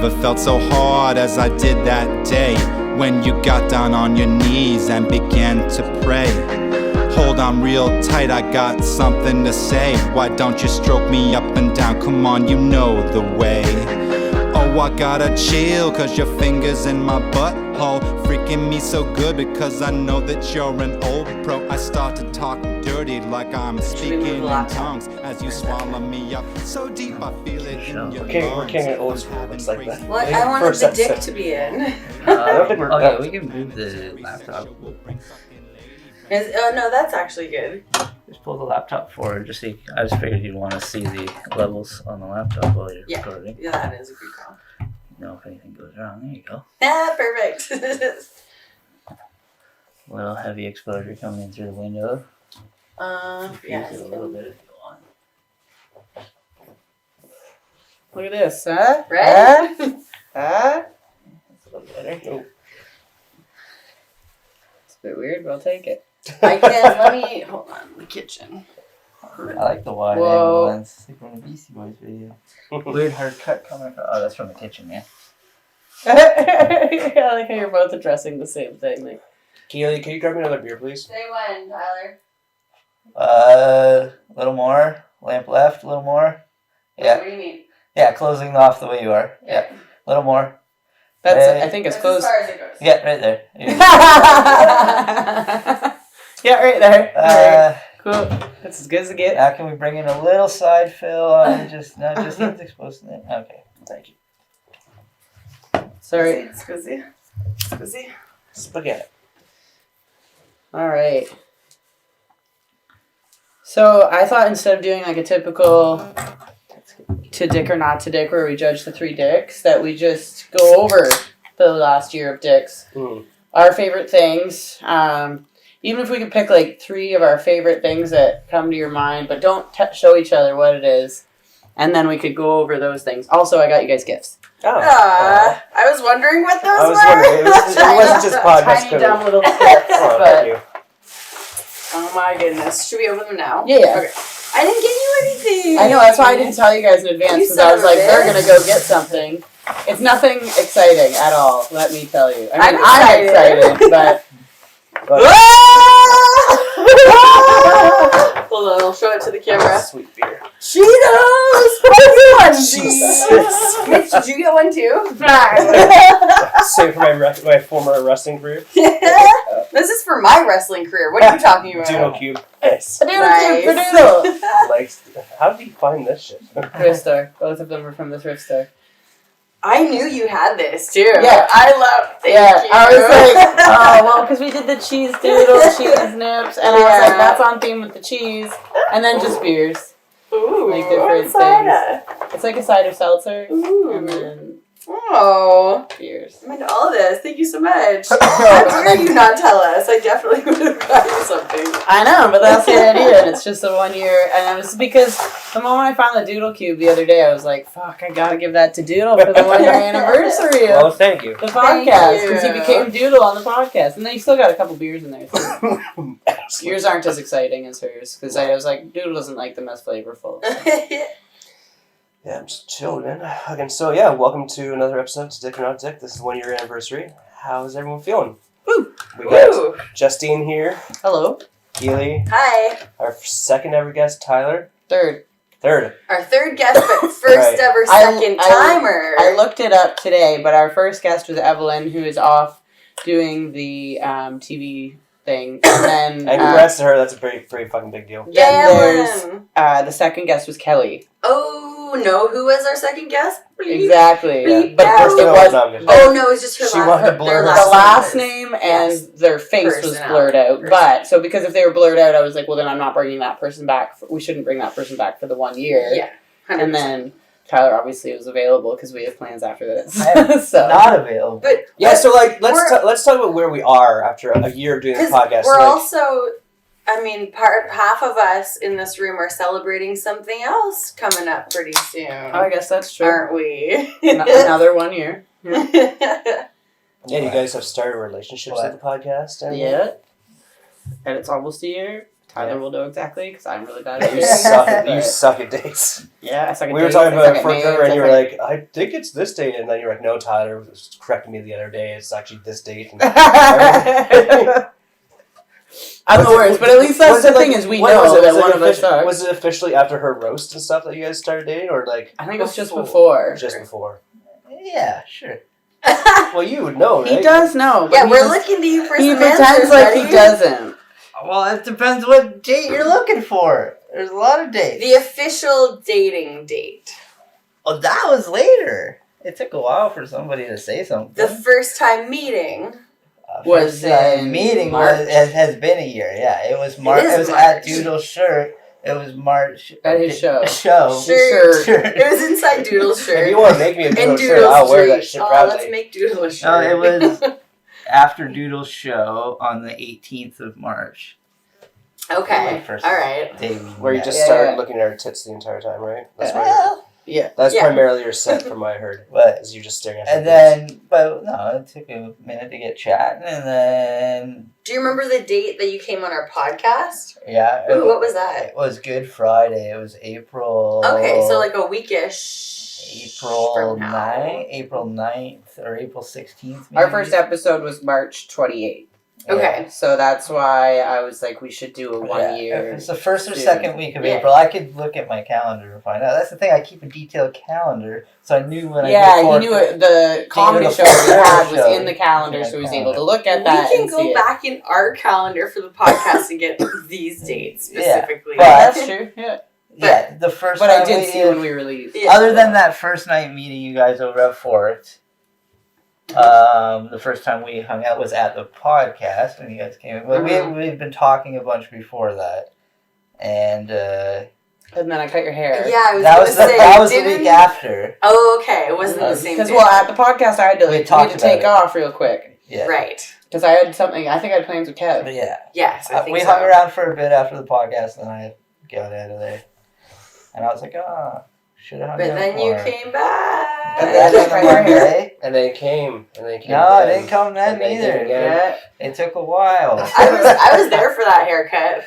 never felt so hard as I did that day, when you got down on your knees and began to pray. Hold on real tight, I got something to say. Why don't you stroke me up and down? Come on, you know the way. Oh, I gotta chill, cause your fingers in my butthole, freaking me so good because I know that you're an old pro. I start to talk dirty like I'm speaking in tongues as you swallow me up so deep I feel it in your Okay, we're king of old school. It's like that. Well, I wanted the dick to be in. I don't think we're okay, we can move the laptop. Oh no, that's actually good. Just pull the laptop forward. I just figured you'd want to see the levels on the laptop while you're recording. Yeah, that is a good call. You know if anything goes wrong. There you go. Ah, perfect. A little heavy exposure coming in through the window. Yeah. A little bit if you want. Look at this, huh? Right? Huh? That's a little better. Nope. It's a bit weird, but I'll take it. I can, let me, hold on, the kitchen. I like the wide Whoa. angle lens. It's like from the Beastie Boys video. Weird hard cut coming from. Oh, that's from the kitchen, man. I like how you're both addressing the same thing. Like, Keely, can you grab me another beer, please? Say when, Tyler? A little more. Lamp left, a little more. Yeah. What do you mean? Yeah, closing off the way you are. Yeah. A little more. that's, Hey. I think it's That's close. as far as it goes. Yeah, right there. Yeah, right there. Alright, cool. That's as good as it gets. Now can we bring in a little side fill on Justine's exposed to it? Okay, thank you. Sorry. Squizzy. Squizzy. Spaghetti. Alright. So I thought instead of doing like a typical to dick or not to dick where we judge the 3 dicks, that we just go over the last year of dicks. Our favorite things. Even if we could pick like 3 of our favorite things that come to your mind, but don't show each other what it is. And then we could go over those things. Also, I got you guys gifts. Oh. I was wondering what those I was were. wondering. It wasn't just podcast Tiny code. dumb little gifts. Oh, but thank you. Oh my goodness. Should we open them now? Yeah. Okay. I didn't get you anything. I know, that's why I didn't tell you guys in advance, You because son I of was a like, they're bitch. going to go get something. It's nothing exciting at all, let me tell you. I mean, I'm excited, but... Hold on, I'll show it to the camera. Sweet beer. Cheetos! Jesus. Mitch, did you get one too? Same for my former wrestling career. This is for my wrestling career. What are you talking about? Duno Cube. Nice. Nice. Like, how did you find this shit? Thrift store. Both of them were from the thrift store. I knew you had this too. Yeah. I love. Thank you. I was like, oh, well, because we did the cheese doodle, cheese nips, and I was like, that's on theme with the cheese, and then just beers. Ooh, Like different soda. It's like a cider seltzer, Ooh. and then Oh, beers. I'm into all of this. Thank you so much. How dare you not tell us? I definitely would have got you something. I know, but that's the idea, and it's just a 1 year, and it was because the moment I found the Doodle Cube the other day, I was like, fuck, I gotta give that to Doodle for the 1 year anniversary Well, of thank you. the podcast, because he you. became Doodle on the podcast, and then you still got a couple beers in there, too. Yours aren't as exciting as hers, because I was like, Doodle doesn't like them as flavorful. Yeah, I'm just chilling, man. Again, so yeah, welcome to another episode to Dick or Not Dick. This is 1 year anniversary. How's everyone feeling? Woo! We got Woo. Justine here, Hello. Keely, Hi. our second ever guest, Tyler. Third. Our third guest, but first Right. ever I- second timer. I looked it up today, but our first guest was Evelyn, who is off doing the TV thing, and then And congrats to her, that's a pretty fucking big deal. Evelyn. the second guest was Kelly. Oh, no, who was our second guest? Exactly. Yeah. Bleep But out. it No, was no, I'm just- Oh, no, it's just her She last, wanted to blur their her- the last last name. name and Yes. their face was blurred out. But so because if they were blurred out, I was like, well, then I'm not bringing that person back. We shouldn't bring that person back for the 1 year. Yeah. 100%. And then Tyler obviously was available because we have plans after this. I am so not available. But Yeah, so like let's We're- let's talk about where we are after a year of doing this 'cause podcast. we're Like, also, I mean, half of us in this room are celebrating something else coming up pretty soon. I guess that's true. Aren't we? Another 1 year. Yeah. yeah, you guys have started relationships with the podcast. And Yeah. And it's almost a year. Tyler will know exactly because I'm really bad at You dates. suck. but- You suck at dates. Yeah, I suck at We were dates, talking I about suck it at for names, dinner, and I you were suck like, "I think it's this date," and then you were like, "No, Tyler was correcting me the other day. It's actually this date." And at- I'm the Was it- worst, but at least that's was the it thing like- is we when was know it? that Was it one of us sucks. Was it officially after her roast and stuff that you guys started dating, or like I think it was just before. just before? Yeah, sure. Well, you would know, right? He does know. But Yeah, he we're just- looking to you for He some pretends answers, like buddy. he doesn't. Well, it depends what date you're looking for. There's a lot of dates. The official dating date. Oh, that was later. It took a while for somebody to say something. The first time meeting. First in meeting March. has been a year. Yeah, it was March. is It was March. at Doodle's Shirt. It was March At his show. Show. Shirt. Shirt. It was inside Doodle's shirt. If you want to make me a And doodle Doodle shirt, I'll wear Street. that shit Oh, proudly. let's make Doodle a No, shirt. it was after Doodle's show on the 18th of March. Okay. First All right. day we Where you met. just Yeah, started yeah. looking at her tits the entire time, right? That's right. Well, Yeah. That's Yeah. primarily your set, from what I heard. But Is you just staring at her and boobs. then, but no, it took a minute to get chatting, and then Do you remember the date that you came on our podcast? yeah. Ooh, what was that? It was Good Friday. It was April. Okay, so like a weekish. April from now. 9th, April 9th, or April 16th. Maybe. Our first episode was March 28th. Okay. So that's why I was like, we should do a 1 Yeah, year. If it's the first or soon. second week of Yeah. April, I could look at my calendar and find out. That's the thing. I keep a detailed calendar, so I knew when I Yeah, did he four- knew it. The comedy the show we had was show. in the calendar, so he was able to look at We that can and go see back in our calendar for the podcast and get these dates Yeah, specifically. it. but- That's true. Yeah, Yeah, the first. but I time did we see when we released. Yeah. Other than that first night meeting you guys over at Fort, the first time we hung out was at the podcast when you guys came. But we'd been talking a bunch before that, and And then I cut your hair. Yeah, I was that gonna was the, say. that was the didn't- week after. Oh, okay. It wasn't the same Because day. well, at the podcast, I had to We like, talked take about off real quick Yeah, Right. because I had something. I think I had plans with Kev. But yeah, Yes, I think we so. hung around for a bit after the podcast, and I got out of there, and I was like, should have hung But out then you more. came back. And then on the Monday, And then it came. no, it again. didn't come then And then either. again. Yeah. It took a while. I was there for that haircut.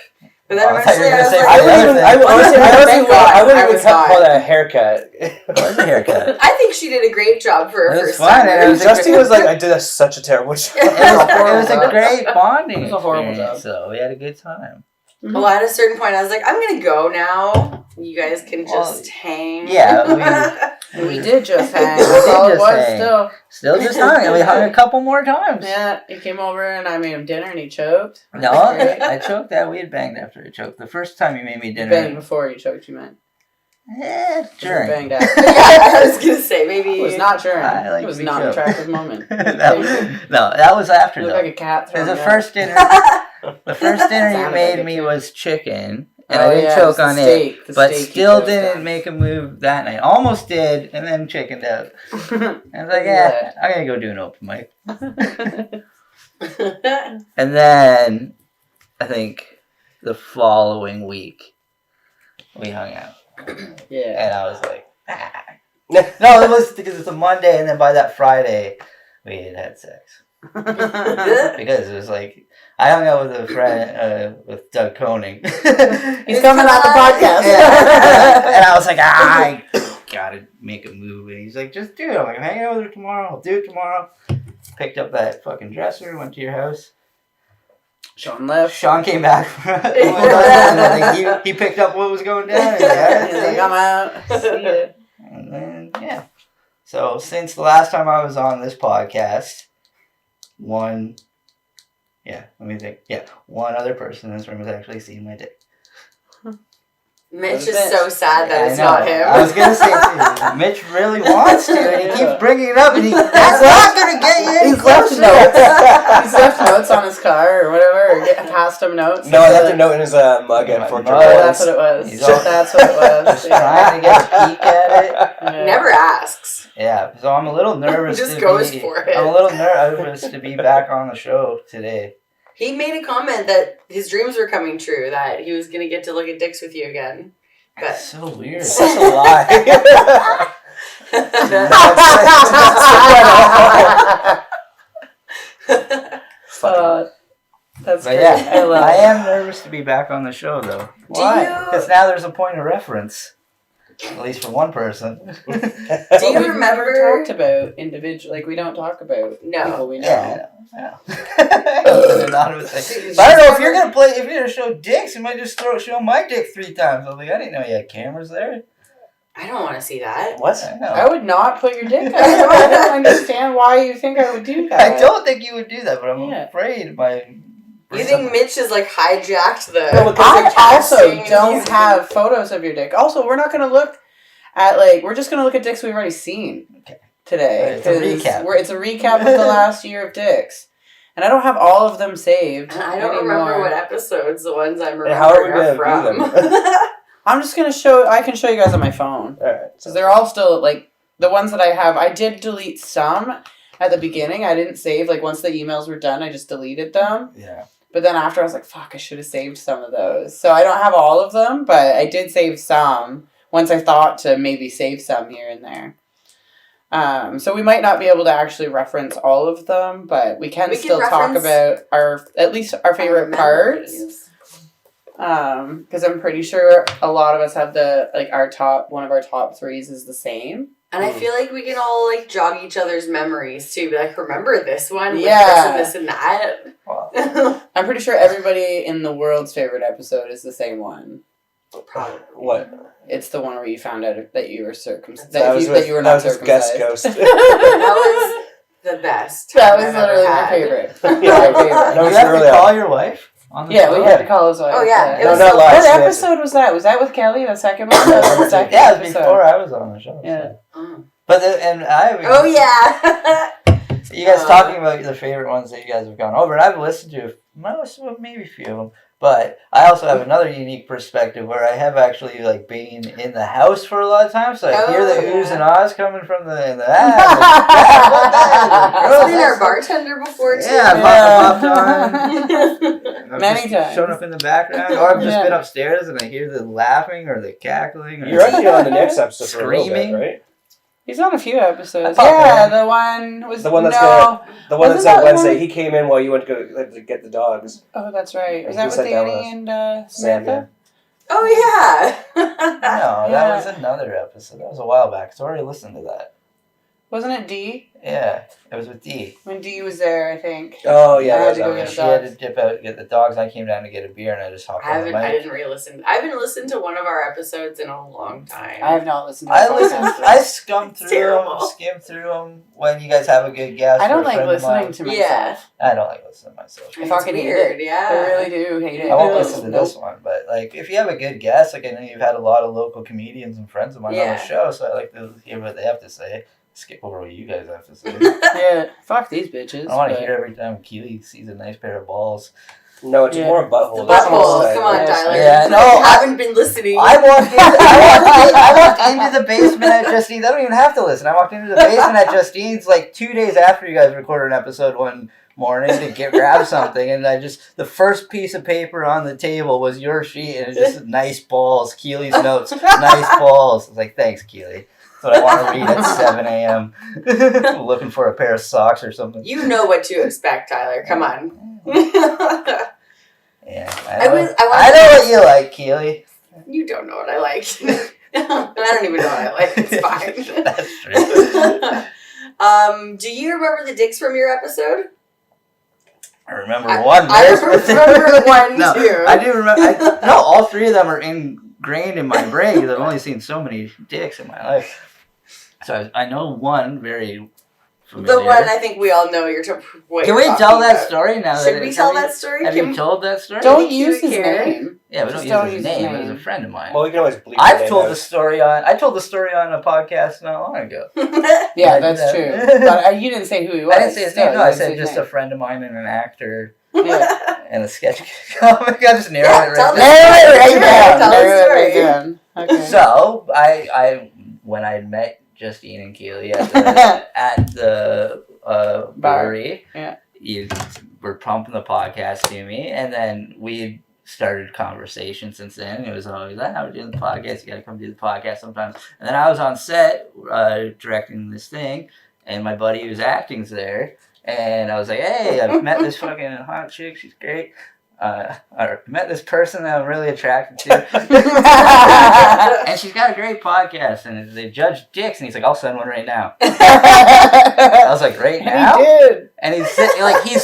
But then Oh, I thought you eventually were I gonna was say like, I wouldn't even. I Thank honestly God wouldn't I even was call not. that a haircut. It was a haircut. I think she did a great job for her It was first fun, time. and it was Justine was like, "I did such a terrible job." It was a job. great bonding It was a horrible experience, job. so we had a good time. Well, at a certain point, I was like, I'm gonna go now. You guys can just hang. yeah, We did just hang. We That's did all it just was hang. still. Still just hung, and we hung a couple more times. Yeah, he came over and I made him dinner and he choked. No, I choked that. We had banged after I choked. The first time you made me Banged dinner. before he choked, you meant. During. Banged after. yeah, I was gonna say maybe. It was not during. I like It was to be not an choked. attractive moment. no, that was after You look though. like a cat Because throwing the up. first dinner, the first dinner you Sounded made like me it, too. was chicken, and Oh, I didn't yeah, choke the on steak. it, The but steak you still choked didn't on. make a move that night. Almost did, and then chickened out. I was like, Yeah. I'm gonna go do an open mic. And then I think the following week we hung out, Yeah. and I was like, no, it was because it's a Monday, and then by that Friday we had had sex because it was like I hung out with a friend with Doug Koenig. He's coming on the podcast. Yeah. And I was like, I gotta make a move. And he's like, just do it. I'm like, I'm hanging out with her tomorrow. I'll do it tomorrow. Picked up that fucking dresser, went to your house. Sean left. Sean came back with us, and I think he picked up what was going down. He's like, He's like, I'm out. See ya. and then, yeah. So, since the last time I was on this podcast, one other person in this room has actually seen my dick. Mitch is so sad that I it's know. not him. I was gonna say too, Mitch really wants to, and he keeps bringing it up, and that's not gonna get you any He's left closer. notes. He's left notes on his car or whatever, or getting past him notes. No, I left a note in his mug My at Fort mug. Oh, George. that's what it was. He's all- That's what it was. Just trying to get a peek at it. Yeah. Never asks. Yeah, so I'm a little nervous. Just to goes be, for it. I'm a little nervous to be back on the show today. He made a comment that his dreams were coming true, that he was gonna get to look at dicks with you again. That's so weird. Such a lie. Uh, That's But great. yeah, I love I it. am nervous to be back on the show though. Why? Because now there's a point of reference, at least for one person. Do But you we've never remember? talked about individual, like we don't talk about No. people we know. Yeah, I know. Anonymous thing. But I don't know if you're gonna show dicks, you might just show my dick 3 times. I was like, I didn't know you had cameras there. I don't want to see that. What? I know. I would not put your dick out. I don't understand why you think I would do that. I don't think you would do that, but I'm Yeah. afraid my. You think Mitch has like hijacked the? No, because I the also casting and don't he's- have photos of your dick. Also, we're not going to look at like we're just going to look at dicks we've already seen today. It's a 'cause recap. It's a recap of the last year of dicks, and I don't have all of them saved. And I don't anymore. remember what episodes the ones I'm remembering how are we gonna are view from. I'm just going to show. I can show you guys on my phone. Alright. Because they're all still, like, the ones that I have, I did delete some at the beginning. I didn't save, like, once the emails were done, I just deleted them. Yeah. But then after, I was like, fuck, I should have saved some of those. So I don't have all of them, but I did save some once I thought to maybe save some here and there. So we might not be able to actually reference all of them, but we can still talk about at least our favorite parts. Memories. Because I'm pretty sure a lot of us have one of our top 3s is the same. And I feel like we can all like jog each other's memories too. Be like, remember this one with Yeah. this and that. Wow. I'm pretty sure everybody in the world's favorite episode is the same one. Probably. What? It's the one where you found out that you were circumcised. That was That you were not with Guest circumcised. Ghost. That was the best. That time was I've literally ever my had. favorite. Yeah. My That favorite. You was have really to call awesome. your wife on the Yeah, phone? we had to call his wife. Oh, yeah. It No, was not so live. What Yes. episode was that? Was that with Kelly, the second one? That was the second Yeah, it was episode. before I was on the show. Yeah. So. Mm. But I Oh yeah. you guys talking about the favorite ones that you guys have gone over, and I've listened to maybe a few of them. But I also have another unique perspective where I have actually like been in the house for a lot of times, so I hear the oohs and ahs coming from the I've been our bartender before too. Yeah, I've hopped on. I've Many just times. shown up in the background, or I've just Yeah. been upstairs and I hear the laughing or the cackling. Or You're actually on the next episode for a little Screaming. bit, right? He's on a few episodes. I thought Yeah, that. the one was The one that's no. The one Wasn't that's on that Wednesday, one? he came in while you went to go to get the dogs. Oh, that's right. Was He that with sat down with Danny us. and Sam, Samantha? Oh yeah. No, that Yeah. was another episode. That was a while back. So I already listened to that. Wasn't it D? Yeah, it was with Dee. When D was there, I think. Oh I yeah, had that was to go on get there. She had to dip out, get the dogs. I came down to get a beer, and I just hopped on the I mic. didn't re-listen. I haven't listened to one of our episodes in a long time. I have not listened to I the listened. podcast. I skimmed It's through terrible. them. Skimmed through them when you guys have a good guest. I or don't a like friend of listening mine. to myself. Yeah. I don't like listening to myself. I It's fucking hate weird, it. yeah. I really do hate it. I won't Nope. listen to this one, but like if you have a good guest, like I know you've had a lot of local comedians and friends of mine on Yeah. the show, so I like to hear what they have to say. Skip over what you guys have to say. Yeah, fuck these bitches. I want to but- hear every time Keely sees a nice pair of balls. No, it's Yeah. more a butthole. The That's what I'm buttholes. saying. Come on, Yeah. Tyler. Yeah, You no, haven't been listening. I walked into the basement at Justine's. I don't even have to listen. I walked into the basement at Justine's like 2 days after you guys recorded an episode one morning to grab something, and the first piece of paper on the table was your sheet, and it's just nice balls. Keely's notes, nice balls. I was like, thanks, Keely. That's what I want to read at 7 a.m. Looking for a pair of socks or something. You know what to expect, Tyler. Come on. Yeah, I know what you like, Keely. You don't know what I like. I don't even know what I like. It's fine. That's true. Do you remember the dicks from your episode? I remember one. I There's- remember one No, too. I do remember. No, all 3 of them are ingrained in my brain because I've only seen so many dicks in my life. So I know one very familiar. The one I think we all know you're talking about. Can we tell that story now? Should we tell that story? Have you told that story? Don't Make you use his care. name. Yeah, we Just don't don't use his use his name. It was a name. friend of mine. Well, we can always bleep I've the told name the story on. I told the story on a podcast not long ago. Yeah, I that's did true. that. But you didn't say who he was. I didn't say his Still, name. No, you I didn't say said his just name. a friend of mine and an actor Yeah. and a sketch comic. I just narrow Yeah, it tell right the there. Narrow it right Sure, down. tell the Narrow it story. right down. Okay. So I when I met Justine and Keely at the brewery, Yeah. you were pumping the podcast to me, and then we started conversation since then. It was always, we're doing the podcast, you gotta come do the podcast sometimes. And then I was on set directing this thing, and my buddy who's acting's there, And I was like, hey, I've met this fucking hot chick. She's great. I met this person that I'm really attracted to. And she's got a great podcast. And they judge dicks. And he's like, I'll send one right now. I was like, right now? He did. And he's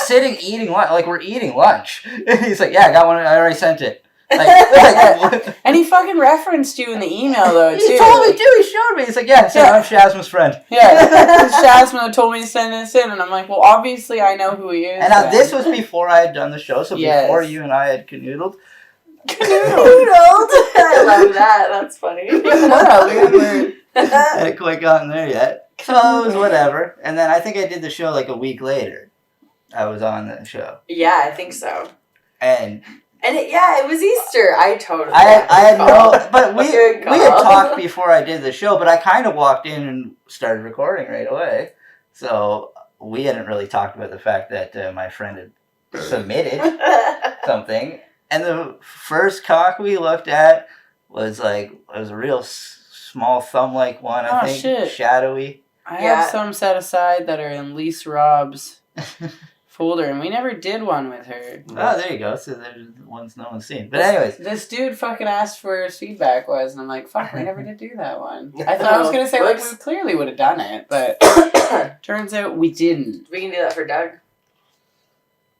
sitting eating lunch. Like, we're eating lunch. He's like, yeah, I got one. I already sent it. What? And he fucking referenced you in the email, though, too. He told me, too. He showed me. He's like, yeah, so I'm Shazma's friend. Yeah. Shazma told me to send this in, and I'm like, well, obviously I know who he is. And now this was before I had done the show, so Yes. before you and I had canoodled. I love that. That's funny. Hadn't quite gotten there yet. So it was whatever. And then I think I did the show like a week later. I was on the show. Yeah, I think so. And it was Easter. I had no, but we Good had call. talked before I did the show, but I kind of walked in and started recording right away. So we hadn't really talked about the fact that my friend had submitted something. And the first cock we looked at was it was a real small thumb-like one, I think. Shit. Shadowy. I have some set aside that are in Lise Rob's folder, and we never did one with her. Oh, there you go. So there's ones no one's seen. But anyways. This dude fucking asked for his feedback was, and I'm like, fuck, we never did do that one. I thought I was going to say, like, we clearly would have done it, but turns out we didn't. We can do that for Doug.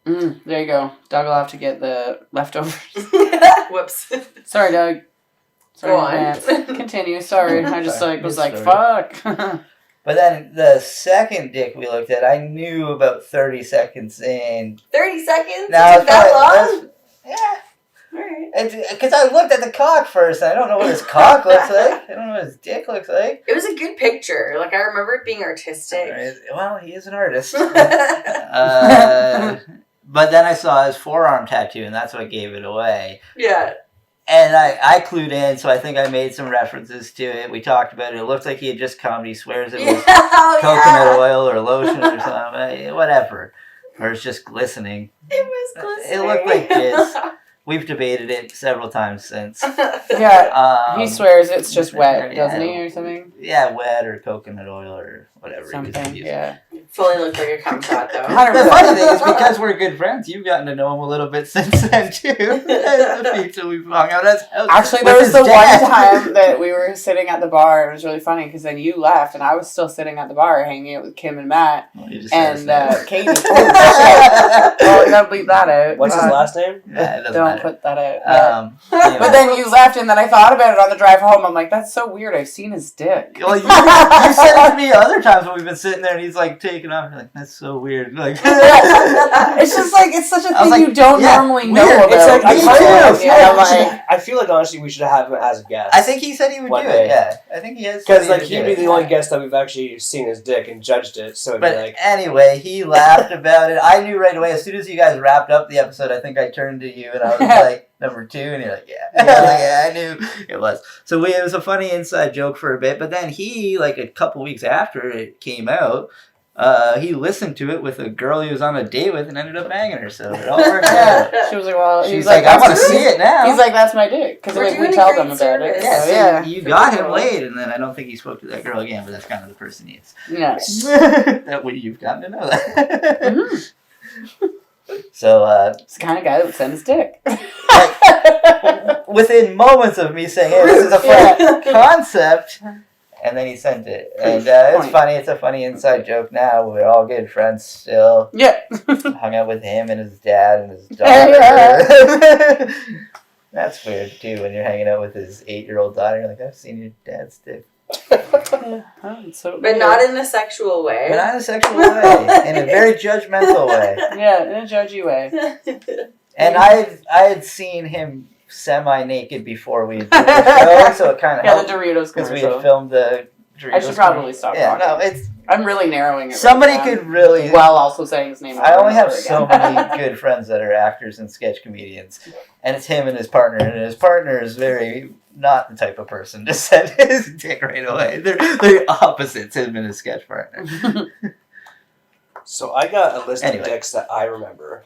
There you go. Doug will have to get the leftovers. Whoops. Sorry, Doug. Sorry, Go on. Vance. Continue. Sorry. I just was like, Sorry. fuck. But then the second dick we looked at, I knew about 30 seconds in. 30 seconds? Now, it took that long? Yeah. Alright. Because I looked at the cock first, and I don't know what his cock looks like. I don't know what his dick looks like. It was a good picture. Like, I remember it being artistic. Well, he is an artist. But then I saw his forearm tattoo, and that's what gave it away. Yeah. And I clued in, so I think I made some references to it. We talked about it. It looks like he had just come. He swears it was coconut oil or lotion or something. Whatever. Or it's just glistening. It was glistening. It looked like this. We've debated it several times since. Yeah. He swears it's just wet, doesn't he, or something? Yeah, wet or coconut oil or whatever. Something, yeah. Fully looked like a cum shot, though. The funny thing is, because we're good friends, you've gotten to know him a little bit since then, too. The pizza we've hung out at. Actually, there was the one time that we were sitting at the bar. It was really funny, because then you left, and I was still sitting at the bar hanging out with Kim and Matt. Well, and Katie. Well, you gotta bleep that out. What's his last name? Yeah, it doesn't Don't matter. put that out. Anyway. But then you left, and then I thought about it on the drive home. I'm like, that's so weird. I've seen his dick. Well, you said it to me other times when we've been sitting there, and he's like taking off. You're like, that's so weird. Like, It's just like it's such a thing you don't normally know weird. about. It's like, Yeah, I feel like honestly we should have him as a guest. I think he said he would One do day. it. Yeah, I think he has. Because like he'd be the only guest that we've actually seen his dick and judged it. So it'd But be like, anyway, he laughed about it. I knew right away. As soon as you guys wrapped up the episode, I think I turned to you and I was like, number 2, and you're like, yeah. I was like, yeah, I knew it was. So it was a funny inside joke for a bit. But then he, like a couple weeks after it came out, he listened to it with a girl he was on a date with and ended up banging her. So it all worked out. She was like, well, She's like, I want to see it now. He's like, that's my dick. Because We're we doing a tell great them about it. service. Yeah, So, so yeah. you got him laid, and then I don't think he spoke to that girl again, but that's kind of the person he is. Yeah. That way you've gotten to know that. Mm-hmm. So, It's the kind of guy that would send his dick. within moments of me saying, hey, this is a fun concept, and then he sent it. And it's funny. It's a funny inside joke now. We're all good friends still. Yeah. Hung out with him and his dad and his Yeah. daughter. That's weird, too, when you're hanging out with his 8-year-old daughter. You're like, I've seen your dad's dick. So But not in a sexual way. But not in a sexual way. In a very judgmental way. Yeah, in a judgy way. And I had seen him semi-naked before we did the show, so it kind of Yeah, helped. the Doritos Because we commercial. had filmed the Doritos. I should probably stop Yeah, talking. no, it's... I'm really narrowing it. Somebody right now, could really... while also saying his name. I over only and have over so again. many good friends that are actors and sketch comedians. And it's him and his partner. And his partner is very not the type of person to send his dick right away. They're opposites, him and his sketch partner. so I got a list Anyway. of dicks that I remember.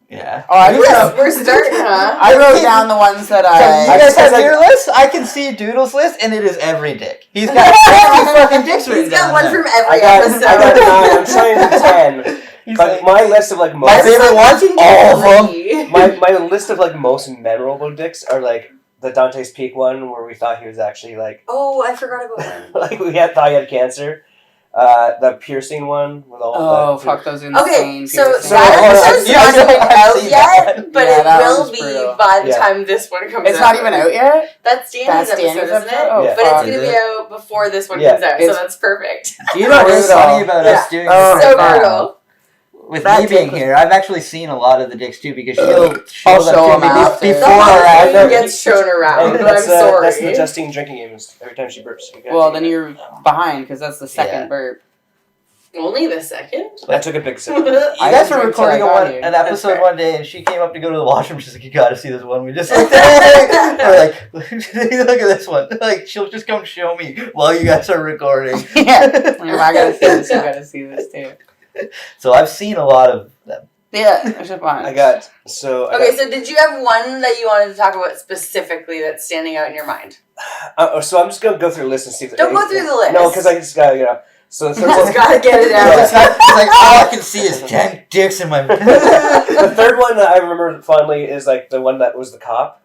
Yeah. Oh, I We're starting, huh? I wrote down the ones that You I. guys have your list? I can see Doodle's list, and it is every dick. He's got 50 fucking dicks written He's got down one there. from every I got episode. 9. I'm trying to 10. But my list of like most My favorite ones, all of them. my list of like most memorable dicks are like the Dante's Peak one where we thought he was actually like Oh, I forgot about one. like thought he had cancer. The piercing one with all Oh, the fuck, those Okay, insane so piercings. that episode's Yeah, not even I've out seen that yet, but Yeah, it that will one's be brutal. by the Yeah. time this one comes out. It's not even out yet? That's Danny's That's Danny's episode, isn't it? episode? Oh, Yeah. But it's fuck. going to be out before this one Yeah. comes out, so It's- that's perfect. Do you know what's Brutal. funny about us doing Oh, this So right now? brutal. With That me being dick was- here, I've actually seen a lot of the dicks too because she'll I'll them show to them me after. before The or whole after. thing gets shown around, And but I'm sorry. that's the Justine drinking game. Is every time she burps. You gotta Well, take then it. you're behind because that's the second Yeah. burp. Only the second? I took a big sip. You I guys didn't were drink till I recording got here. an episode That's fair. one day, and she came up to go to the washroom. She's like, "You gotta see this one." We just looked at it. We're like, "Look at this one." Like, she'll just come show me while you guys are recording. Yeah. I gotta see this, you gotta see this too. So I've seen a lot of them. Yeah, there's a bunch. I got so. Okay, so did you have one that you wanted to talk about specifically that's standing out in your mind? So I'm just gonna go through the list and see if Don't go through the list. No, because I just gotta So the third Just one, gotta get it out. It's like all I can see is 10 dicks in my. the third one that I remember fondly is like the one that was the cop.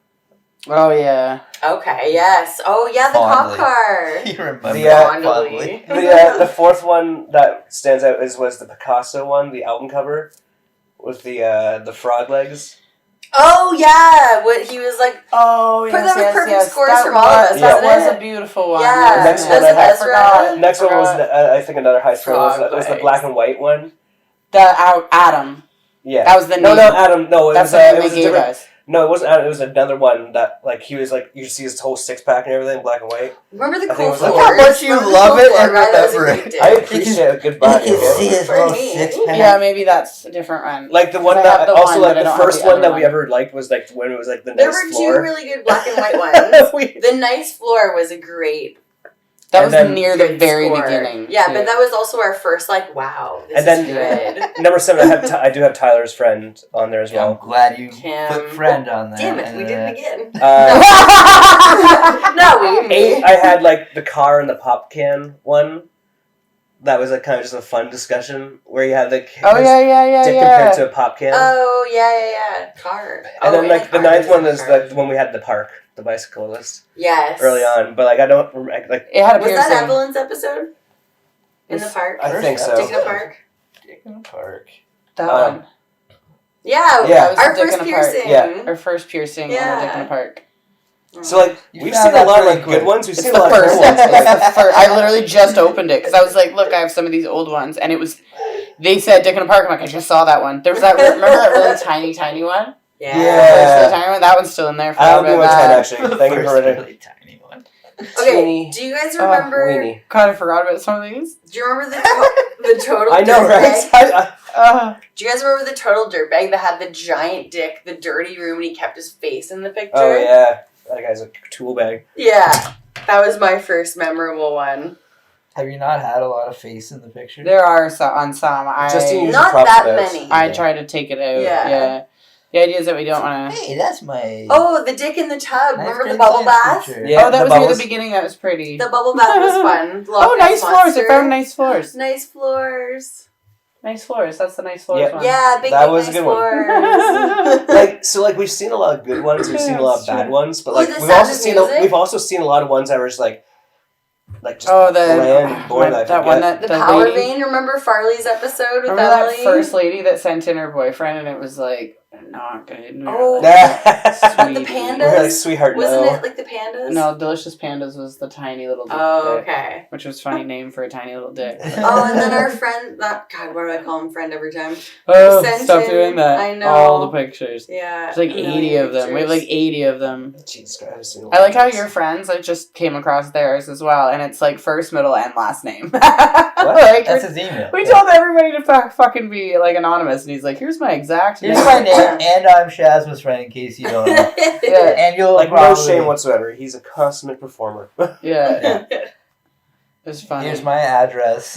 Oh, yeah. Okay, yes. Oh, yeah, the Fondly. cop car. You remember The, that Fondly. fondly. The fourth one that stands out was the Picasso one, the album cover with the frog legs. Oh, yeah. What he was like, Oh, But yes, that was yes, perfect yes. scores That from all of us, was, that wasn't was it? a beautiful one. Yeah. The next yes, one yes. I had- I forgot. Next one was Forgot. I think another high score was Frog the legs. black and white one. The Adam. Yeah. That was the No, name. no, Adam. No, it That's was the name it was they a gave different. us. No, it wasn't Adam. It was another one that like he was like you could see his whole six pack and everything, black and white. remember the I think cool it was like- floors? Look how much you Remember the love cool it floor and guy? That was a remember great it. dick. I appreciate a good body. You can see his For little me. six pack. Yeah, maybe that's a different one. Like the one I have that the also one, like but I the don't have first the one other that we one. ever liked was like when it was like the There nice were floor. two really good black and white ones. We- The nice floor was a great That And was then- near the good very score. beginning. Yeah, too. but that was also our first like, wow, this And then- is good. Number 7, I do have Tyler's friend on there as Yeah, I'm well. glad you Kim. put friend on there. Damn it, we did it again. Uh, No, we 8, I had like the car and the pop can one. That was like kind of just a fun discussion where you had like Oh, his yeah, yeah, yeah, dick yeah. compared to a pop can. Oh yeah. Car. And then like the car 9th one a is car. the one we had at the park, the bicycle list Yes. early on. But like I don't like It had a Was piercing. that Evelyn's episode? In the park? I think so. Dick in the park? Dick in the park. That Um, one. Yeah, Yeah. That was our the Dick first in the Park. piercing. Yeah. Our first piercing on Yeah. the Dick in the Park. So like You we've found seen a that lot of pretty like quick. good ones. We've It's seen the a lot of first good one. ones. It's the first. I literally just opened it because I was like, "Look, I have some of these old ones," and it was. They said Dick in the Park. I'm like, I just saw that one. There was that. Remember that really tiny one? Yeah. Yeah. First really tiny one. That one's still in there. I don't Forgot think about much time that. actually. Thank you First for it. really tiny one. Okay, Teeny. do you guys Oh, remember? Weenie. God, I forgot about some of these. Do you remember the total? I know, dirtbag? right? Do you guys remember the total dirtbag that had the giant dick, the dirty room, and he kept his face in the picture? Oh yeah, that guy's a tool bag. Yeah, that was my first memorable one. Have you not had a lot of face in the picture? There are on some. Justine- Not props that to those. many. I try to take it out. Yeah. Yeah. The idea is that we don't want to. Hey, that's my. Oh, the dick in the tub. nice Remember the grade bubble science bath? teacher. Yeah, Oh, that the was near bubbles. the beginning. That was pretty. The bubble bath was fun. Oh, Loch nice Ness floors. I Monster. found nice floors. Nice floors. Nice floors. That's the nice floors Yeah. one. Yeah, big, That big was a nice good one. floors. Like we've seen a lot of good ones. We've seen a lot of bad ones, but Ooh, like the we've Sound also of seen Music? we've also seen a lot of ones that were just like just Oh, the bland and boring. that I one forget. that The Power lady. Vein. Remember Farley's episode with Remember Emily? that first lady that sent in her boyfriend, and it was like not good. Oh. Sweet. The We're pandas? like sweetheart. Wasn't no. it like the pandas? No, Delicious Pandas was the tiny little dick, Oh, okay. which was a funny name for a tiny little dick. Oh, and then our friend, God, what do I call him friend every time? Oh, Sent stop in- doing that. I know. All the pictures. Yeah. There's like 80 of them. We have like 80 of them. Jesus Christ, I've seen a lot I like of how those. your friends, I just came across theirs as well, and it's like first, middle, and last name. Like, That's his email. we told everybody to fucking be like anonymous, and he's like, "Here's my exact Here's name." my name, and I'm Shazma's friend in case you don't know. Yeah. And you'll like no probably, shame whatsoever. He's a consummate performer. Yeah, it's funny. Here's my address.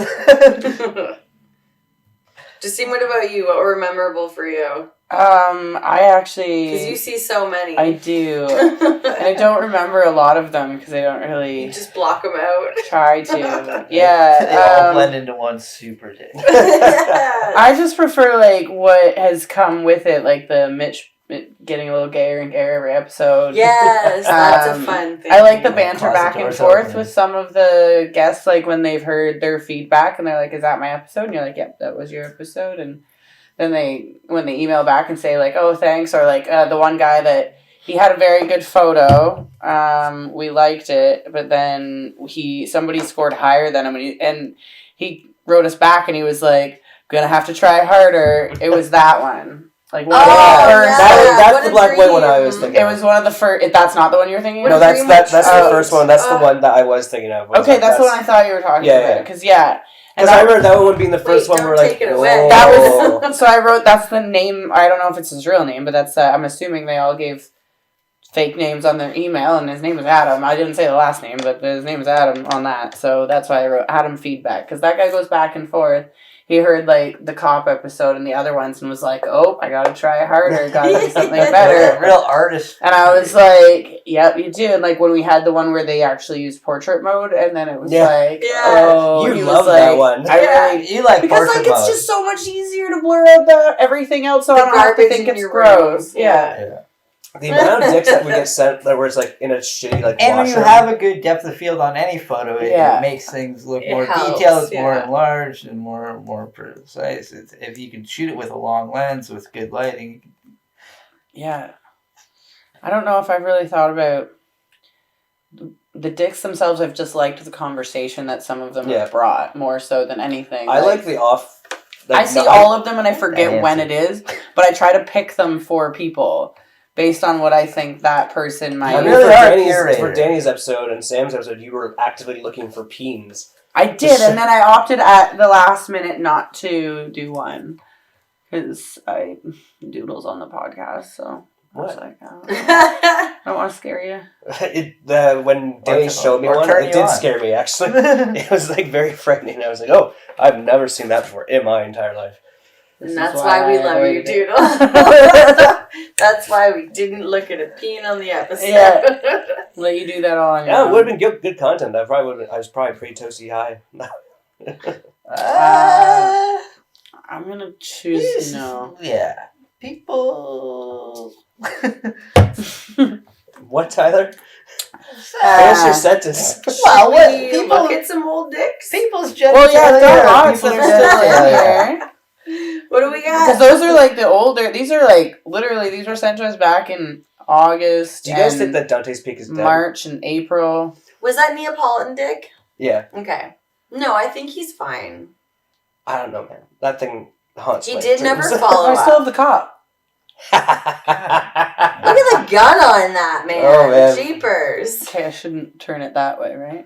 Justine, what about you? What were memorable for you? I actually... Because you see so many. I do. And I don't remember a lot of them because I don't really... You just block them out. Try to. Yeah. They all blend into one super dick. I just prefer, like, what has come with it, like the Mitch getting a little gayer and gayer every episode. Yes, that's a fun thing. I like the banter Closet back and doors forth open. with some of the guests, like when they've heard their feedback and they're like, is that my episode? And you're like, yep, that was your episode. And then when they email back and say like, oh, thanks, or like the one guy that he had a very good photo, we liked it, but then somebody scored higher than him, and he wrote us back and he was like, gonna have to try harder. It was that one. Like one of the first. That's the black and white one I was thinking. It was one of the first. That's not the one you're thinking of. No, that's the first one. That's the one that I was thinking of. Okay, that's the one I thought you were talking about. Because because I remember that one being the first one. We're like, take it away. whoa. That was so. I wrote that's the name. I don't know if it's his real name, but that's. I'm assuming they all gave fake names on their email, and his name is Adam. I didn't say the last name, but his name is Adam on that. So that's why I wrote Adam feedback, because that guy goes back and forth. He heard like the cop episode and the other ones and was like, "Oh, I gotta try harder. Gotta do something better." Real artist. And I was like, "Yep, you do." And like when we had the one where they actually used portrait mode, and then it was like, "Oh, you he love was that like, one." You like because portrait like it's mode. just so much easier to blur out everything else, so I don't have to think it's gross." Yeah. The amount of dicks that we get sent that where it's like in a shitty like and when you washroom. have a good depth of field on any photo, it makes things look more helps, detailed, it's more enlarged and more precise. If you can shoot it with a long lens with good lighting. Yeah. I don't know if I've really thought about the dicks themselves. I've just liked the conversation that some of them have brought more so than anything. I like the off. I see all of them and I forget when it is, but I try to pick them for people. Based on what I think that person might... For Danny's episode and Sam's episode, you were actively looking for peens. I did, and then I opted at the last minute not to do one. Because I doodles on the podcast, so... I was like, I don't want to scare you. When Danny showed me one, it did scare me, actually. It was like very frightening. I was like, oh, I've never seen that before in my entire life. And that's why we love you, Doodle. That's why we didn't look at a peen on the episode. Yeah. Let you do that all on your own. It would have been good content. I was probably pretty toasty high. I'm going to choose no. Yeah. People... What, Tyler? Finish your sentence. Well, look at some old dicks? People's genitalia. Well, yeah, I've got lots that are still in here. What do we got? Because those are like the older. These are like literally. These were sent to us back in August. Do you guys think that Dante's Peak is dead? March and April? Was that Neapolitan dick? Yeah. Okay. No, I think he's fine. I don't know, man. That thing haunts. He did never follow I up. still have the cop. Look at the gun on that, man. Oh, man. Jeepers. Okay, I shouldn't turn it that way, right?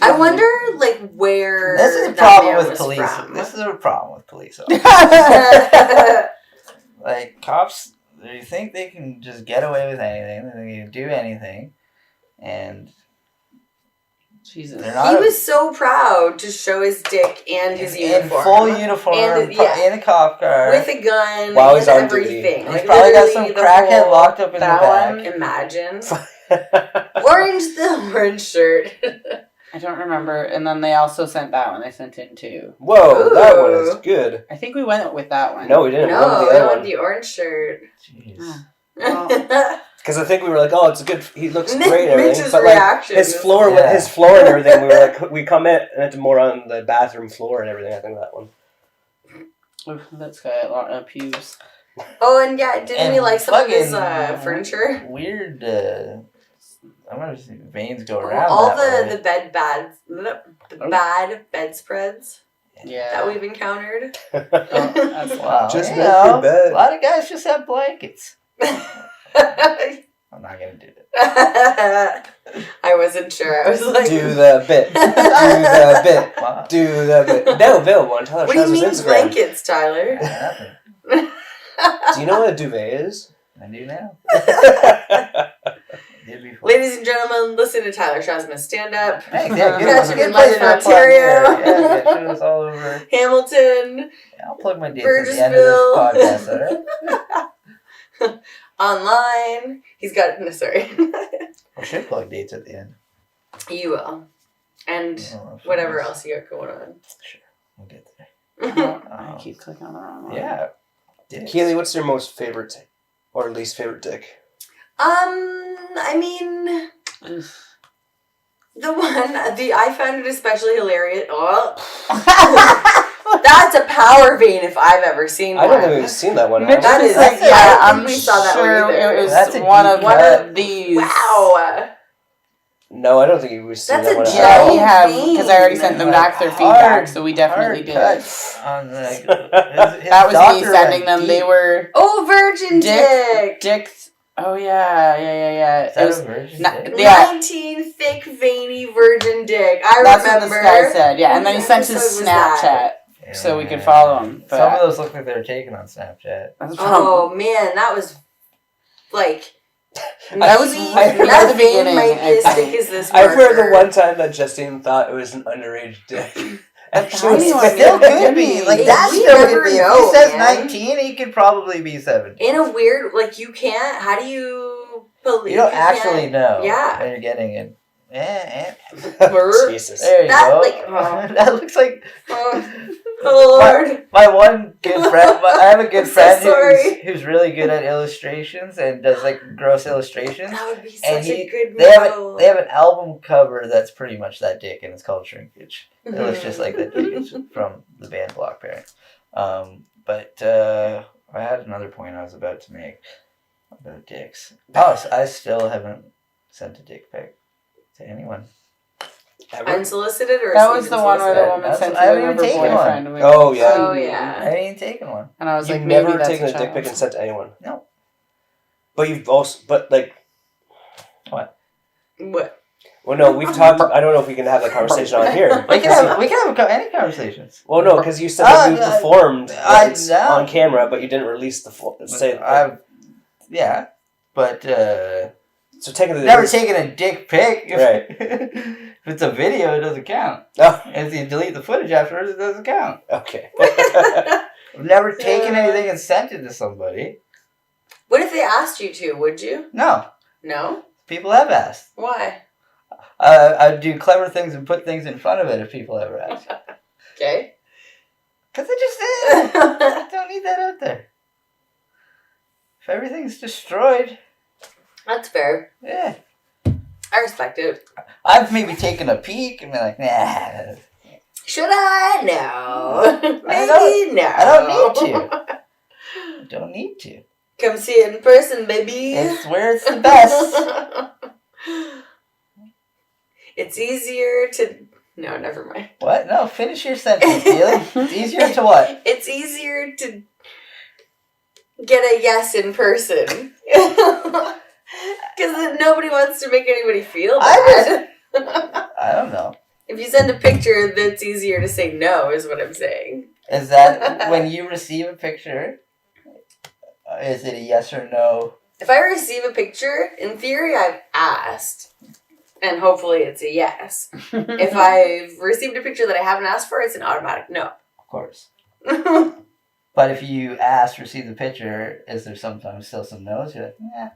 I wonder, like, where This is a that problem man with was police. from. This is a problem with police officers. Like, cops, they think they can just get away with anything. They can do anything. And... Jesus. He was so proud to show his dick and his uniform. In full uniform, in a cop car. With a gun, While with he's on everything. He's probably got some crackhead locked up in the back. Imagine. The orange shirt. I don't remember. And then they also sent that one. They sent in two. Whoa, Ooh. that one is good. I think we went with that one. No, we didn't. No, we we went went with the orange shirt. Jeez. Because I think we were like, oh, it's a good. He looks great and everything. Mitch's But like reaction his was- floor, with his floor and everything, we were like, we comment and it's more on the bathroom floor and everything. I think that one. Oof, that's got a lot of pews. Oh, and yeah, didn't we like some of his fucking furniture? Weird, I remember seeing veins go around All that the bad bedspreads Yeah. that we've encountered. That's Wow. Just you make know, your bed. a lot of guys just have blankets. I'm not going to do it. I wasn't sure. I was like, Do the bit. Do the bit. Wow. Do the bit. No, Bill, one Tyler what do you shows his mean Instagram. blankets, Tyler? Nothing. Do you know what a duvet is? I do now. It'd be fun. Ladies and gentlemen, listen to Tyler Shazma's stand-up. Thanks, yeah, Catch him good in place for a plug Ontario. there. Yeah, get shows all over. Hamilton, Yeah, I'll plug my dates at the end of this Burgessville. podcast, alright? Online. He's got... No, sorry. I should plug dates at the end. You will. And Oh, whatever else you got going on. Sure, we'll get there. I keep clicking on the wrong one. Yeah. Dicks. Keely, what's your most favorite or least favorite dick? I mean... I found it especially hilarious. Oh. That's a power vein if I've ever seen one. I don't think we've seen that one. Mitch That was is- like, I yeah, don't think I'm we saw that one sure either. it was That's a one deep of cut. these. Wow. No, I don't think we've seen That's that a one. giant- Yeah, we all. have, because I already sent them back their feedback, so we definitely did. On the, That was me sending them. They were Oh, virgin dick. dicks. Oh yeah. Is It that was a virgin not- dick? yeah. 19 thick, veiny virgin dick. I That's remember. what this guy said. Yeah, and then he Which sent his episode was that? Snapchat so we could follow him. But Some of those look like they were taken on Snapchat. that's Oh man, that was like. That was maybe right that at the vein beginning, might be I as think. thick as this. I've heard the marker. one time that Justine thought it was an underage dick. And she was tiny one. It still Yeah, could be. Like, we that still never could be. know, If he says man. 19, he could probably be 17. In a weird, like you can't. How do you believe? You don't can't- actually know. Yeah. When you're getting it. Jesus. There you That, go. like, oh. That looks like... Oh Lord. My one good friend, I have a good I'm so friend sorry. who's really good at illustrations and does like gross illustrations. That would be such And a good They model. have an album cover that's pretty much that dick, and it's called Shrinkage. It looks just like that dick. It's from the band Block Parent. But I had another point I was about to make about dicks. Oh, so I still haven't sent a dick pic to anyone. Ever? Unsolicited or That was the one where the solicited? woman That's- sent I to haven't her even taken one. boyfriend. and we Oh, were yeah. Oh, like, yeah. I ain't taken one. And I was You've like, never maybe that's taken a child. dick pic and sent to anyone. No. But you've also, like, What? well, no, we've talked. I don't know if we can have that conversation on here. We can have any conversations. Well, no, because you said that you performed I know. on camera, but you didn't release the full. Yeah, but So technically, never taken a dick pic. Right. If it's a video, it doesn't count. Oh, If you delete the footage afterwards, it doesn't count. okay. I've never taken anything and sent it to somebody. What if they asked you to? Would you? No, No. people have asked. Why? I'd do clever things and put things in front of it if people ever ask. Okay. Because I just don't need that out there. If everything's destroyed, That's fair. yeah. I respect it. I've maybe taken a peek and been like, nah. Should I? No. I Maybe no. I don't need to. I don't need to. Come see it in person, baby. It's where it's the best. It's easier to. No, never mind. What? No, finish your sentence, Keely. It's easier to what? It's easier to get a yes in person. Because nobody wants to make anybody feel bad. I don't know. If you send a picture, that's easier to say no, is what I'm saying. Is that when you receive a picture, is it a yes or no? If I receive a picture, in theory, I've asked. And hopefully it's a yes. If I've received a picture that I haven't asked for, it's an automatic no. Of course. But if you receive the picture, is there sometimes still some no's? You're like, yeah.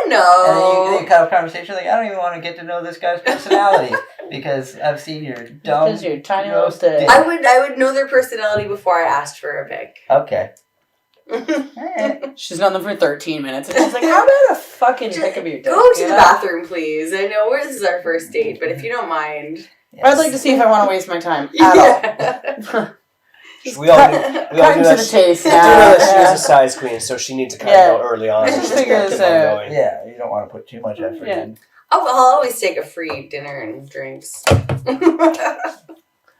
No. And then you cut off conversation like, I don't even want to get to know this guy's personality because I've seen your dumb. Because you're tiny little gross stick. dick. I would know their personality before I asked for a pic. Okay. Alright. She's known them for 13 minutes, and she's like, "How about a fucking pic of your dick?" Go to you the know? bathroom, please. I know this is our first date, but if you don't mind. I'd like to see if I want to waste my time at all. Yeah. We all knew Cutting to that the she, chase we knew now. that she was a size queen, so she needs to kind of know early on. Just She's figure gonna this keep on out. going. Yeah, you don't want to put too much effort in. Oh, I'll always take a free dinner and drinks.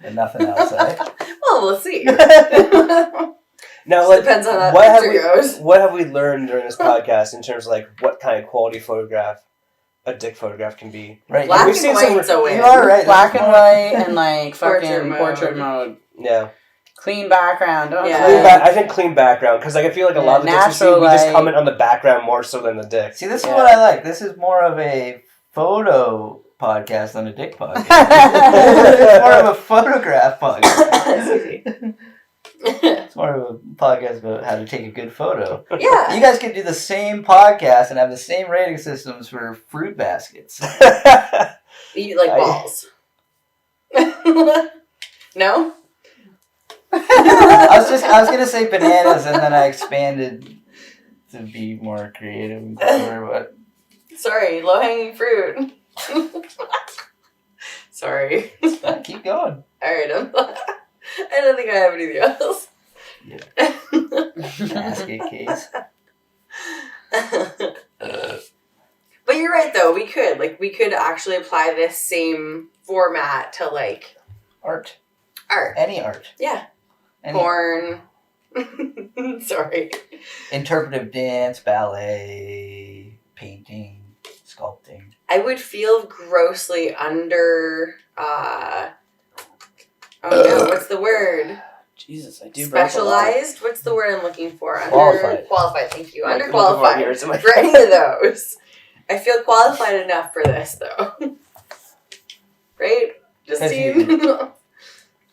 And nothing else, eh? Well, we'll see. Now, like, Depends on how what that have picture we goes. what have we learned during this podcast in terms of like what kind of quality photograph a dick photograph can be? Right. Black We've and seen some- white's a win. You are right. Black and white and like Portrait fucking mode. portrait mode. Yeah, Clean background. Don't Yeah. I think clean background, because like, I feel like a lot of the dicks we see, natural we just light. comment on the background more so than the dick. See, this is Yeah. what I like. This is more of a photo podcast than a dick podcast. It's more of a photograph podcast. It's more of a podcast about how to take a good photo. Yeah. You guys could do the same podcast and have the same rating systems for fruit baskets. You like balls. No? I was gonna say bananas, and then I expanded to be more creative. But Sorry, low hanging fruit. Sorry. keep going. Alright, I don't think I have anything else. Basket case. But you're right though, we could actually apply this same format to like Art. art. Any art. Yeah. Any Porn. Sorry. interpretive dance, ballet, painting, sculpting. I would feel grossly under oh no, what's the word? Jesus, I do break a lot. Specialized? What's the word I'm looking for? Qualified. Thank you. Like, Underqualified for any of those. I feel qualified enough for this though. Right? Justine?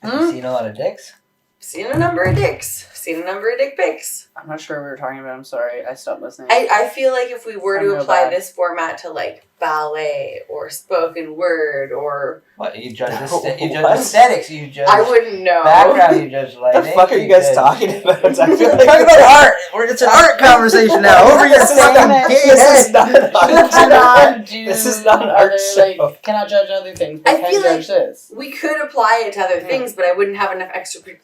Have you seen a lot of dicks? Seen a number of dicks. Seen a number of dick pics. I'm not sure what we were talking about. I'm sorry. I stopped listening. I feel like if we were I'm to real apply bad. this format to like ballet or spoken word or What you judge? What? You judge aesthetics. You judge I wouldn't know. background. You judge lighting. What the fuck are you guys talking about? I feel We're like talking about art. It's an art conversation now. Over your This is fucking not- gay this is head. not an art show. cannot do This is not an art other, show. like, cannot judge other things, but I can feel judge this. We could apply it to other things, but I wouldn't have enough expertise.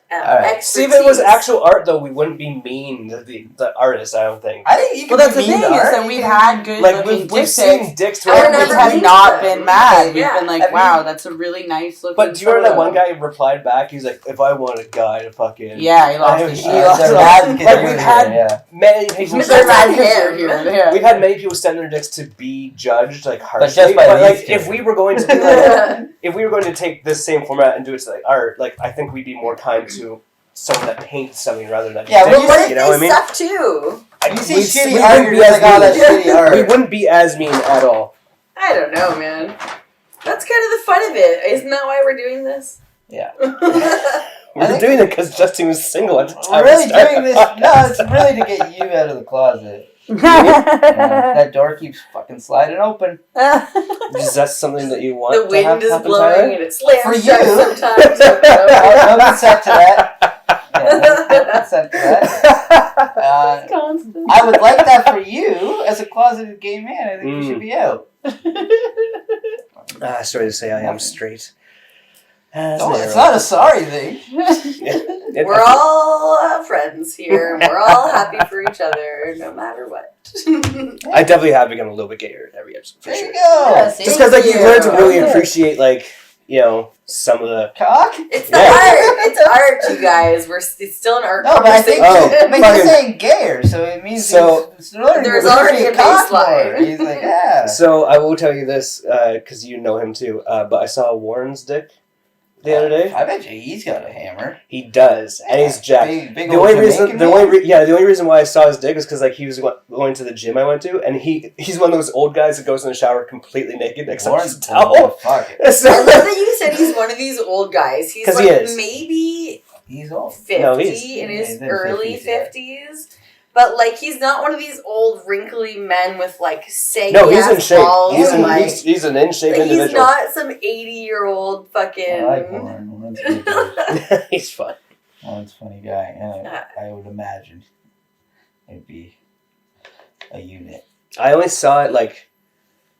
See, if it was actual art, though, we wouldn't be mean to the artist, I don't think. I think you Well, can that's the be thing mean to is art. that we've had good Like, looking we've dick seen pics. dicks I would throughout never We the have been not to them. been mad. Yeah. We've been like, Have you- wow, that's a really nice looking But do you remember that photo. one guy replied back? He's like, if I want a guy to fucking... Yeah, he lost I- his he shit. lost They're it. mad because Like, you we've were had there, yeah. many people... That's They're not mad because you're him. here. Yeah. We've had many people send their dicks to be judged, like, harshly. just by But, like, these two. if we were going to do, like, if we were going to take this same format and do it to, like, art, like, I think we'd be more kind to someone that paints something rather than Yeah, dicks, But what if you know what I they mean? suck too? You see We shitty wouldn't art, be you're as like, oh, that's mean. shitty art. We wouldn't be as mean at all. I don't know, man. That's kind of the fun of it. Isn't that why we're doing this? Yeah. We were doing it because Justine was single at the time. We're really we started. doing this. No, it's really to get you out of the closet. Yeah, that door keeps fucking sliding open. Is that something that you want The to have wind is happen, blowing Tyler? and it slams For shut you. sometimes. Don't consent to that. Yeah, don't consent to that. Constant. I would like that for you as a closeted gay man. I think you should be out. Sorry to say I am straight. It's not a sorry thing. We're all friends here, and we're all happy for each other, no matter what. I definitely have become a little bit gayer in every episode, for There sure. you go. Yes. Just because, like, you learn to really Okay. appreciate, like, you know, some of the... Cock? It's the Yeah. art. It's art, you guys. It's still an art No, but I think conversation. but he's saying gayer, so it means So- he's learning There's to already appreciate a cock more. baseline. He's like, yeah. So, I will tell you this, because you know him too, but I saw Warren's dick the other day. I bet you he's got a hammer. He does, and he's jacked. Big The old only reason, Jamaican the man. only reason why I saw his dick is because like he was going to the gym I went to, and he's one of those old guys that goes in the shower completely naked except Warren's his towel. fuck it. So- I love that you said he's one of these old guys. He's 'Cause like he is. maybe He's old. 50 No, he's- in yeah, his he's in early 50s, yeah. 50s. But like he's not one of these old wrinkly men with like saggy No, he's in ass shape. balls He's and, like, he's an in shape like, he's individual. not some 80-year-old fucking. I like Warren. Warren's a good guy. He's fun. Warren's a funny guy, and I would imagine it'd be a unit I only saw it like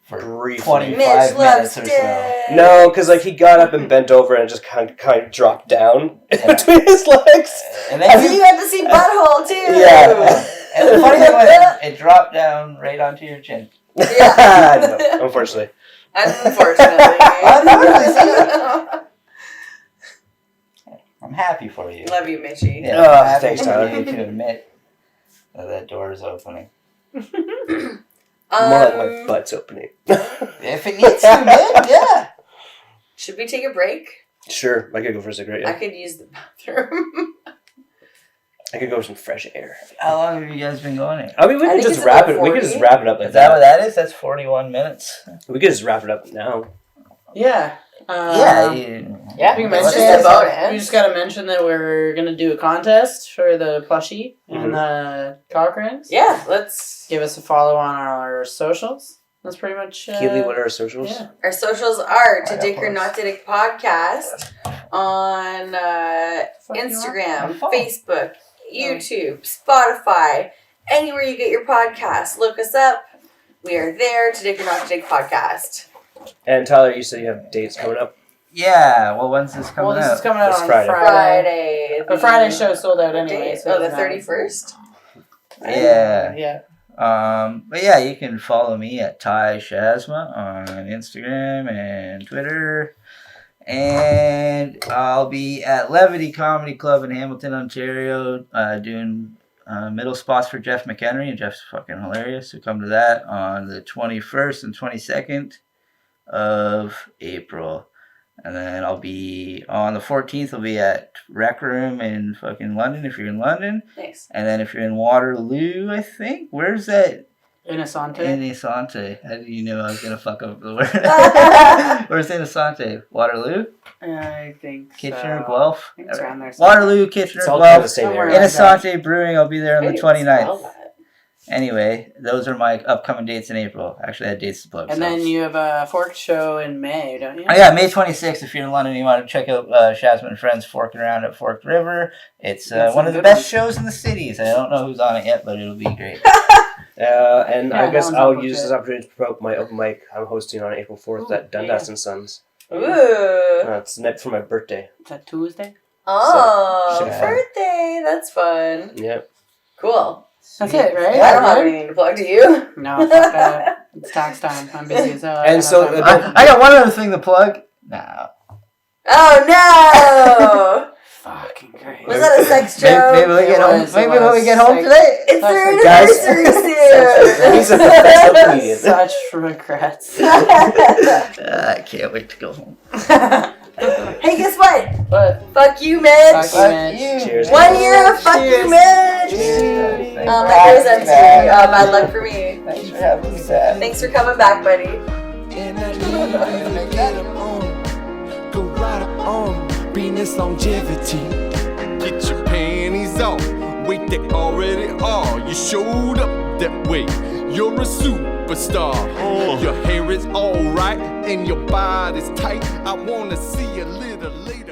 for briefly. 25 Mitch loves minutes or so. dick. No, because like he got up and bent over and just kind of dropped down Yeah. between his legs. And And then you got to see butthole too. Yeah. and the funny thing was, it dropped down right onto your chin. Yeah. No, unfortunately. Unfortunately. I'm happy for you. Love you, Mitchie. Yeah, Oh, I'm happy thanks, for Tyler. you to admit that door is opening. More like my butt's opening. If it needs to, man, yeah. Should we take a break? Sure, I could go for a cigarette. I Yeah. could use the bathroom. I could go for some fresh air. How long have you guys been going? I mean, we I could think just it's wrap about it. We could just 40. wrap it up. Like Is that what that is? That's 41 minutes. We could just wrap it up now. Yeah. Yeah. Yeah, We can it's mention just a it. bonus. We just gotta mention that we're gonna do a contest for the plushie and the cock rings. Yeah, let's. Give us a follow on our socials. That's pretty much. Keely, what are our socials? Yeah. Our socials are To got Dick or plugs. Not to Dick podcast on Fuck you Instagram, My phone. Facebook, YouTube, Spotify, anywhere you get your podcasts. Look us up. We are there. To Dick or Not to Dick podcast. And Tyler, you said you have dates coming up. Yeah. Well, when's this coming Well, this out? is coming out This on Friday. Friday. The Friday show sold out anyway. Date? So Oh, the it doesn't matter. 31st? Yeah. Yeah. But yeah, you can follow me at Ty Shazma on Instagram and Twitter. And I'll be at Levity Comedy Club in Hamilton, Ontario, doing middle spots for Jeff McHenry. And Jeff's fucking hilarious. So come to that on the 21st and 22nd of April. And then I'll be on the 14th, I'll be at Rec Room in fucking London if you're in London. Nice. And then if you're in Waterloo, I think. Where's that? Innocente. Inisante. How do you know I was going to fuck up the word? Where's Inisante? Waterloo? I think Kitchener, so. Guelph? I think it's around there somewhere. Waterloo, Kitchener, It's all kind of the Guelph. same Somewhere area. in Inisante Brewing, I'll be there on the I didn't spell 29th. that. Anyway, those are my upcoming dates in April. Actually, I had dates to plug. And so. then you have a Fork show in May, don't you? Oh yeah, May 26th. If you're in London, you want to check out Shazman and Friends Forking Around at Forked River. It's That's one a of the good best one. shows in the cities. I don't know who's on it yet, but it'll be great. And Yeah, I guess that one's I'll up use with this opportunity to promote my open mic I'm hosting on April 4th at Dundas and Sons. Ooh. It's the night for my birthday. Is that Tuesday? Oh, should be fun. birthday. That's fun. Yeah. Cool. That's it, right? I don't have anything to plug to you. No, fuck that. It's tax time. I'm busy as hell. And so, I got one other thing to plug. No. Oh no! fucking great. Was that a sex Maybe, joke? maybe when we get It home. was, Maybe it when we was. get home Like- today. It's their Guys- anniversary He's a soon. professional comedian. Such regrets. I can't wait to go home. Hey, guess what? But Fuck you, Mitch. Fuck you, Mitch. Cheers. 1 year of fuck you, Mitch. Cheers. Thanks for That goes having up me to you. back. Bad luck for me. Thanks for having me back. Thanks for coming back, buddy. And I leave you to get 'em on. Go right on, being this longevity. Get your panties off. Wait, they already are. You showed up that way. You're a superstar. Your hair is alright and your body's tight. I wanna see you a little later.